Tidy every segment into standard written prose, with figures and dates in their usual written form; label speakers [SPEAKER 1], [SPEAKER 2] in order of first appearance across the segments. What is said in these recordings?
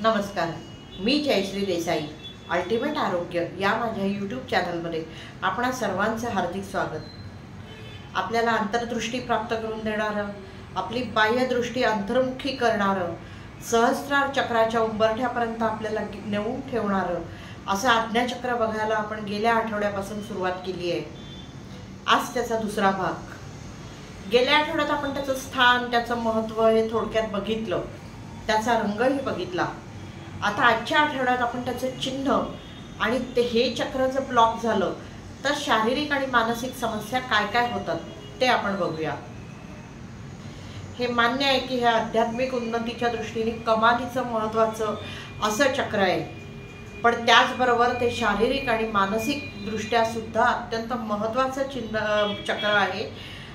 [SPEAKER 1] नमस्कार, मी जयश्री देसाई. अल्टिमेट आरोग्य या माझ्या यूट्यूब चॅनलमध्ये आपणा सर्वांचं हार्दिक स्वागत. आपल्याला अंतर्दृष्टी प्राप्त करून देणारं, आपली बाह्यदृष्टी अंतर्मुखी करणारं, सहस्रार चक्राच्या उंबरठ्यापर्यंत आपल्याला नेऊन ठेवणारं असं आज्ञाचक्र बघायला आपण गेल्या आठवड्यापासून सुरुवात केली आहे. आज त्याचा दुसरा भाग. गेल्या आठवड्यात आपण त्याचं स्थान, त्याचं महत्त्व हे थोडक्यात बघितलं, त्याचा रंगही बघितला. आता आजच्या आठवड्यात आपण त्याचं चिन्ह आणि हे चक्र जर ब्लॉक झालं तर शारीरिक आणि मानसिक समस्या काय काय होतात ते आपण बघूया. हे मान्य आहे की हे आध्यात्मिक उन्नतीच्या दृष्टीने कमालीचं महत्त्वाचं असं चक्र आहे, पण त्याचबरोबर ते शारीरिक आणि मानसिक दृष्ट्या सुद्धा अत्यंत महत्त्वाचं चक्र आहे.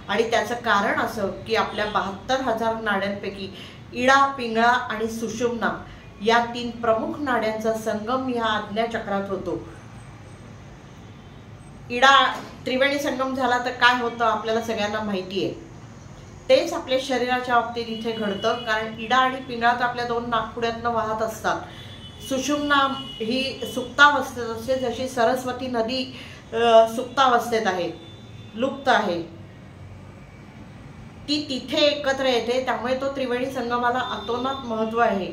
[SPEAKER 1] आणि त्याचं कारण असं की आपल्या 72,000 नाड्यांपैकी इडा, पिंगळा आणि सुषुम्ना या 3 प्रमुख नाड्यांचा संगम या आज्ञाचक्रात होतो. इडा त्रिवेणी संगम झाला तर काय होतं आपल्याला सगळ्यांना माहिती आहे. तेच आपल्या शरीराच्या बाबतीत इथे घडतं, कारण इडा आणि पिंगळा तर आपल्या 2 नाकपुड्यातनं वाहत असतात. सुषुम्ना ही सुप्तावस्थेत असते, जशी सरस्वती नदी सुप्तावस्थेत आहे, लुप्त आहे, ती तिथे एकत्र येते. त्यामुळे तो त्रिवेणी संगमाला अतोनात महत्त्व आहे.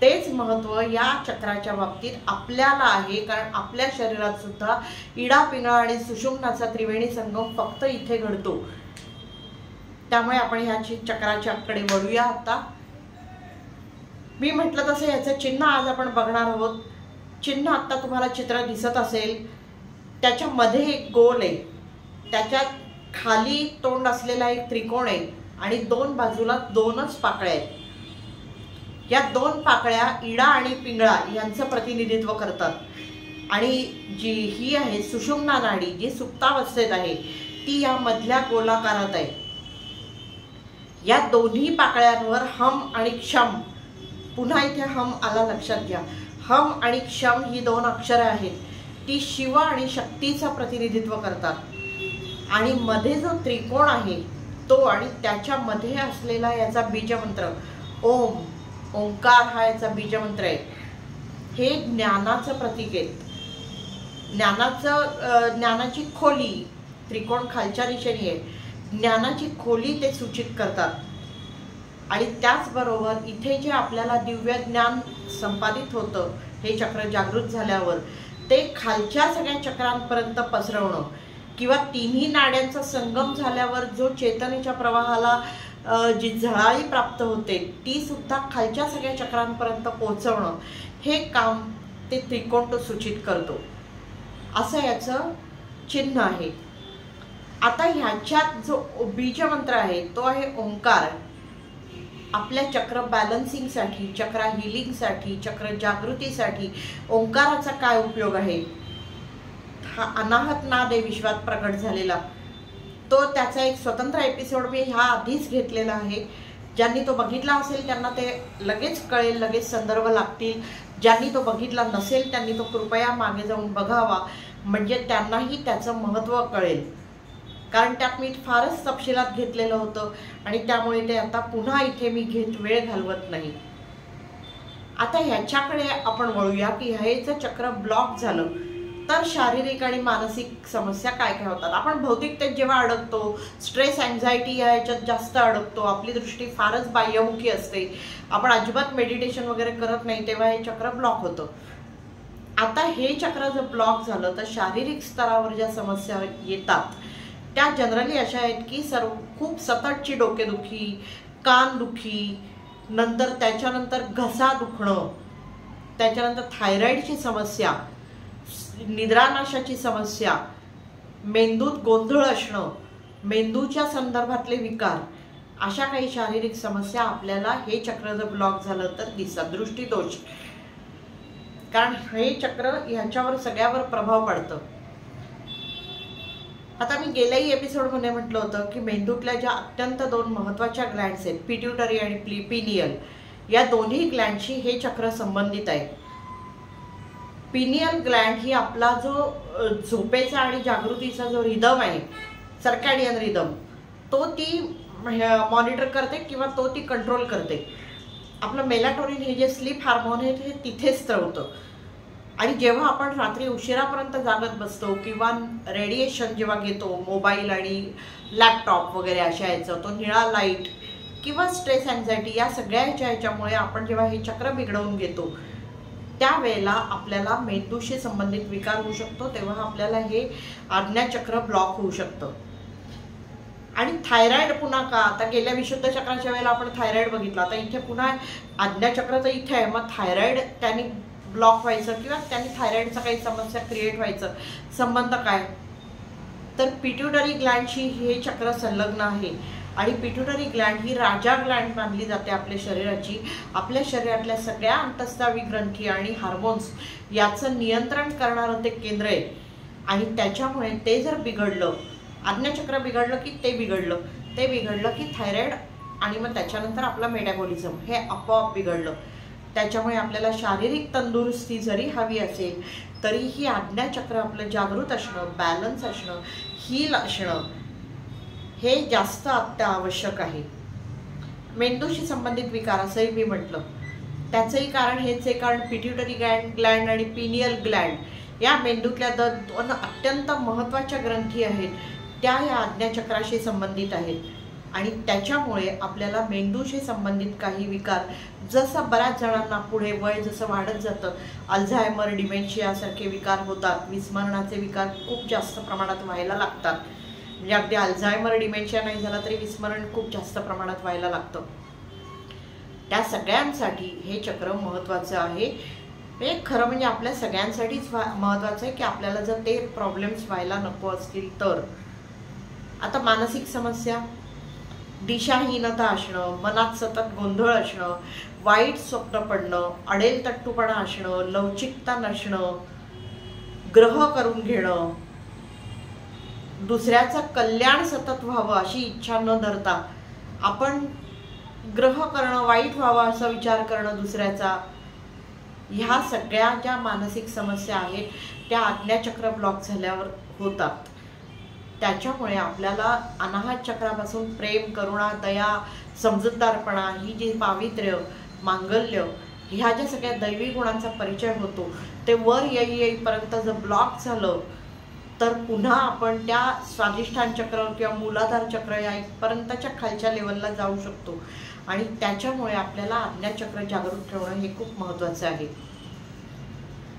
[SPEAKER 1] तेच महत्त्व या चक्राच्या बाबतीत आपल्याला आहे, कारण आपल्या शरीरात सुद्धा इडा, पिंगळा आणि सुषुम्नाचा त्रिवेणी संगम फक्त इथे घडतो. त्यामुळे आपण ह्या चक्राच्याकडे वळूया. आता मी म्हटलं तसं याचं चिन्ह आज आपण बघणार आहोत. चिन्ह आत्ता तुम्हाला चित्र दिसत असेल, त्याच्यामध्ये एक गोल आहे, त्याच्यात खाली तोंड असलेला एक त्रिकोण आहे आणि 2 बाजूला 2च पाकळ्या आहेत. या 2 पाकळ्या इडा आणि पिंगळा यांचं प्रतिनिधित्व करतात. आणि जी ही आहे सुषुम्ना नाडी, जी सुप्तावस्थेत आहे, ती या मधल्या गोलाकारात आहे. या दोन्ही पाकळ्यांवर हम आणि क्षम, पुन्हा इथे हम आला लक्षात घ्या, हम आणि क्षम ही 2 अक्षरं आहेत. ती शिव आणि शक्तीचं प्रतिनिधित्व करतात. आणि मध्ये जो त्रिकोण आहे तो आणि त्याच्यामध्ये असलेला याचा बीजमंत्र ओम, ओंकार हा याचा बीजमंत्र आहे. हे ज्ञानाचं प्रतीक आहे. ज्ञानाची खोली, त्रिकोण खालच्या दिशेने आहे, ज्ञानाची खोली ते सूचित करतात. आणि त्याचबरोबर इथे जे आपल्याला दिव्य ज्ञान संपादित होतं हे चक्र जागृत झाल्यावर, ते खालच्या सगळ्या चक्रांपर्यंत पसरवणं किंवा तिन्ही नाड्यांचा संगम झाल्यावर जो चेतनेच्या प्रवाहाला जी झळाळी प्राप्त होते ती सुद्धा खालच्या सगळ्या चक्रांपर्यंत पोहोचवणं, हे काम ते त्रिकोण तो सूचित करतो. असं याचं चिन्ह आहे. आता ह्याच्यात जो बीजमंत्र आहे तो आहे ओंकार. आपल्या चक्र बॅलन्सिंगसाठी, चक्र हिलिंगसाठी, चक्र जागृतीसाठी ओंकाराचा काय उपयोग आहे? हा अनाहत नाद आहे विश्वात प्रकट झालेला. तो त्याचा एक स्वतंत्र एपिसोड मी ह्या आधीच घेतलेला आहे. ज्यांनी तो बघितला असेल त्यांना ते लगेच कळेल, लगेच संदर्भ लागतील. ज्यांनी तो बघितला नसेल त्यांनी तो कृपया मागे जाऊन बघावा, म्हणजे त्यांनाही त्याचं महत्त्व कळेल. कारण त्यात मी फारच तपशिलात घेतलेलं होतं आणि त्यामुळे ते आता पुन्हा इथे मी वेळ घालवत नाही. आता ह्याच्याकडे आपण वळूया की हे जर चक्र ब्लॉक झालं तर शारीरिक आणि मानसिक समस्या काय काय होतात. आपण भौतिकतेत जेव्हा अडकतो, स्ट्रेस, अँझायटी ह्याच्यात जास्त अडकतो, आपली दृष्टी फारच बाह्यमुखी असते, आपण अजिबात मेडिटेशन वगैरे करत नाही, तेव्हा हे चक्र ब्लॉक होतं. आता हे चक्र जर ब्लॉक झालं तर शारीरिक स्तरावर ज्या समस्या येतात त्या जनरली अशा आहेत की खूप सततची डोकेदुखी, कानदुखी, नंतर त्याच्यानंतर घसा दुखणं, त्याच्यानंतर थायरॉईडची समस्या, निद्रानाशाची समस्या, मेंदूत गोंधळ असणं, मेंदूच्या संदर्भातले विकार, अशा काही शारीरिक समस्या आपल्याला हे चक्र जर ब्लॉक झालं तर दिसतात. दृष्टीदोष, कारण हे चक्र ह्याच्यावर सगळ्यावर प्रभाव पडतं. आता मी गेल्याही एपिसोडमध्ये म्हटलं होतं की मेंदूतल्या ज्या अत्यंत 2 महत्त्वाच्या ग्लँड्स आहेत, पिट्युटरी आणि पिनियल, या दोन्ही ग्लँडशी हे चक्र संबंधित आहे. पिनियल ग्लँड ही आपला जो झोपेचा आणि जागृतीचा जो रिदम आहे, सर्कॅडियन रिदम, तो ती मॉनिटर करते किंवा तो ती कंट्रोल करते. आपलं मेलाटोनिन हे जे स्लीप हार्मोन आहे हे तिथेच स्त्रवतं. आणि जेव्हा आपण रात्री उशिरापर्यंत जागत बसतो किंवा रेडिएशन जेव्हा घेतो मोबाईल आणि लॅपटॉप वगैरे अशा याचं, तो निळा लाईट किंवा स्ट्रेस अँझायटी या सगळ्याच्या ह्याच्यामुळे आपण जेव्हा हे चक्र बिघडवून घेतो त्यावेळेला आपल्याला मेंदूशी संबंधित विकार होऊ शकतो. तेव्हा आपल्याला हे आज्ञाचक्र ब्लॉक होऊ शकतं. आणि थायरॉइड पुन्हा का, आता गेल्या विशुद्ध चक्राच्या वेळेला आपण थायरॉइड बघितला, आता इथे पुन्हा आज्ञाचक्र तर इथे आहे, मग थायरॉइड त्यांनी ब्लॉक व्हायचं किंवा त्यांनी थायरॉइडचा काही समस्या क्रिएट व्हायचं संबंध काय, तर पिट्युटरी ग्लँडशी हे चक्र संलग्न आहे. आणि पिट्युटरी ग्लँड ही राजा ग्लँड मानली जाते आपल्या शरीराची. आपल्या शरीरातल्या सगळ्या अंतस्रावी ग्रंथी आणि हार्मोन्स याचं नियंत्रण करणारं ते केंद्र आहे. आणि त्याच्यामुळे ते जर बिघडलं, आज्ञाचक्र बिघडलं की ते बिघडलं की थायरॉइड आणि मग त्याच्यानंतर आपलं मेटाबॉलिझम हे आपोआप बिघडलं. त्याच्यामुळे आपल्याला शारीरिक तंदुरुस्ती जरी हवी असेल तरीही आज्ञाचक्र आपलं जागृत असणं, बॅलन्स असणं, हील असणं हे जास्त अत्यावश्यक आहे. मेंदूशी संबंधित विकार असंही मी म्हटलं, त्याचंही कारण हेच आहे. कारण पिट्युटरी ग्लँड आणि पिनियल ग्लँड या मेंदूतल्या दोन अत्यंत महत्त्वाच्या ग्रंथी आहेत, त्या या आज्ञाचक्राशी संबंधित आहेत. आणि त्याच्यामुळे आपल्याला मेंदूशी संबंधित काही विकार, जसं बऱ्याच जणांना पुढे वय जसं वाढत जातं अल्झायमर, डिमेन्शियासारखे विकार होतात, विस्मरणाचे विकार खूप जास्त प्रमाणात व्हायला लागतात. म्हणजे अगदी अल्झायमर, डिमेन्शिया नाही झाला तरी विस्मरण खूप जास्त प्रमाणात व्हायला लागतं. त्या सगळ्यांसाठी हे चक्र महत्त्वाचं आहे. हे खरं म्हणजे आपल्या सगळ्यांसाठीच महत्त्वाचं आहे की आपल्याला जर ते प्रॉब्लेम्स व्हायला नको असतील तर. आता मानसिक समस्या, दिशाहीनता असणं, मनात सतत गोंधळ असणं, वाईट स्वप्न पडणं, अडेलतट्टूपणा असणं, लवचिकता नसणं, ग्रह करून घेणं, दुसऱ्याचं कल्याण सतत व्हावं अशी इच्छा न धरता आपण ग्रह करणं, वाईट व्हावं असा विचार करणं दुसऱ्याचा, ह्या सगळ्या ज्या मानसिक समस्या आहेत त्या आज्ञाचक्र ब्लॉक झाल्यावर होतात. त्याच्यामुळे आपल्याला अनाहत चक्रापासून प्रेम, करुणा, दया, समजूतदारपणा, ही जी पावित्र्य, मांगल्य, ह्या ज्या सगळ्या दैवी गुणांचा परिचय होतो ते वर येईपर्यंत जर ब्लॉक झालं तर पुन्हा आपण त्या स्वाधिष्ठान चक्र किंवा मूलाधार चक्र या इथपर्यंतच्या खालच्या लेवलला जाऊ शकतो. आणि त्याच्यामुळे आपल्याला आज्ञाचक्र जागृत ठेवणं हे खूप महत्त्वाचं आहे.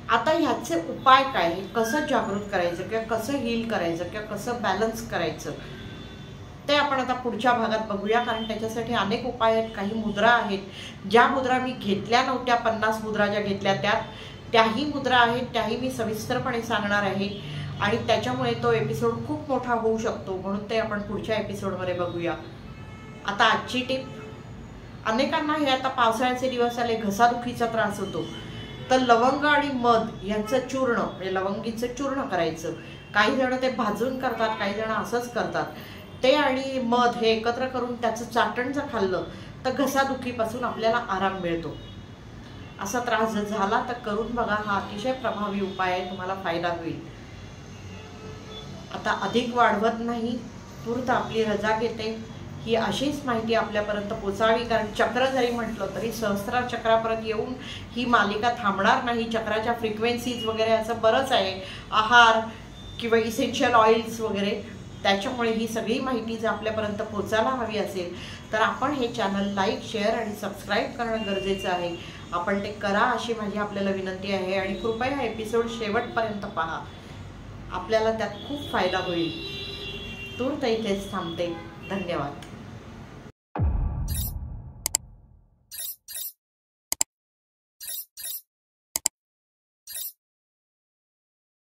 [SPEAKER 1] आता ह्याचे उपाय काय, हे कसं जागृत करायचं किंवा कसं हील करायचं किंवा कसं बॅलन्स करायचं ते आपण आता पुढच्या भागात बघूया. कारण त्याच्यासाठी अनेक उपाय आहेत, काही मुद्रा आहेत, ज्या मुद्रा मी घेतल्या नव्हत्या, 50 मुद्रा ज्या घेतल्या त्याही मुद्रा आहेत, त्याही मी सविस्तरपणे सांगणार आहे. आणि त्याच्यामुळे तो एपिसोड खूप मोठा होऊ शकतो, म्हणून ते आपण पुढच्या एपिसोडमध्ये बघूया. आता आजची टिप, अनेकांना हे आता पावसाळ्याचे दिवस आले, घसादुखीचा त्रास होतो, तर लवंग आणि मध यांचं चूर्ण, म्हणजे लवंगीचं चूर्ण करायचं. काही जण ते भाजून करतात, काही जण असंच करतात. ते आणि मध हे एकत्र करून त्याचं चाटण जर खाल्लं तर घसादुखीपासून आपल्याला आराम मिळतो. असा त्रास जर झाला तर करून बघा, हा अतिशय प्रभावी उपाय आहे, तुम्हाला फायदा होईल. आता अधिक वाढवत नाही, तूर्त आपली रजा घेते. ही अशीच माहिती आपल्यापर्यंत पोचावी, कारण चक्र जरी म्हटलं तरी सहस्रार चक्रापर्यंत येऊन ही मालिका थांबणार नाही. चक्राच्या फ्रिक्वेन्सीज वगैरे असं बरंच आहे, आहार किंवा इसेन्शियल ऑइल्स वगैरे. त्याच्यामुळे ही सगळी माहिती जर आपल्यापर्यंत पोचायला हवी असेल तर आपण हे चॅनल लाईक, शेअर आणि सबस्क्राईब करणं गरजेचं आहे. आपण ते करा अशी माझी आपल्याला विनंती आहे. आणि कृपया हा एपिसोड शेवटपर्यंत पहा, आपल्याला त्यात खूप फायदा होईल. तूर्त इथेच थांबते. धन्यवाद.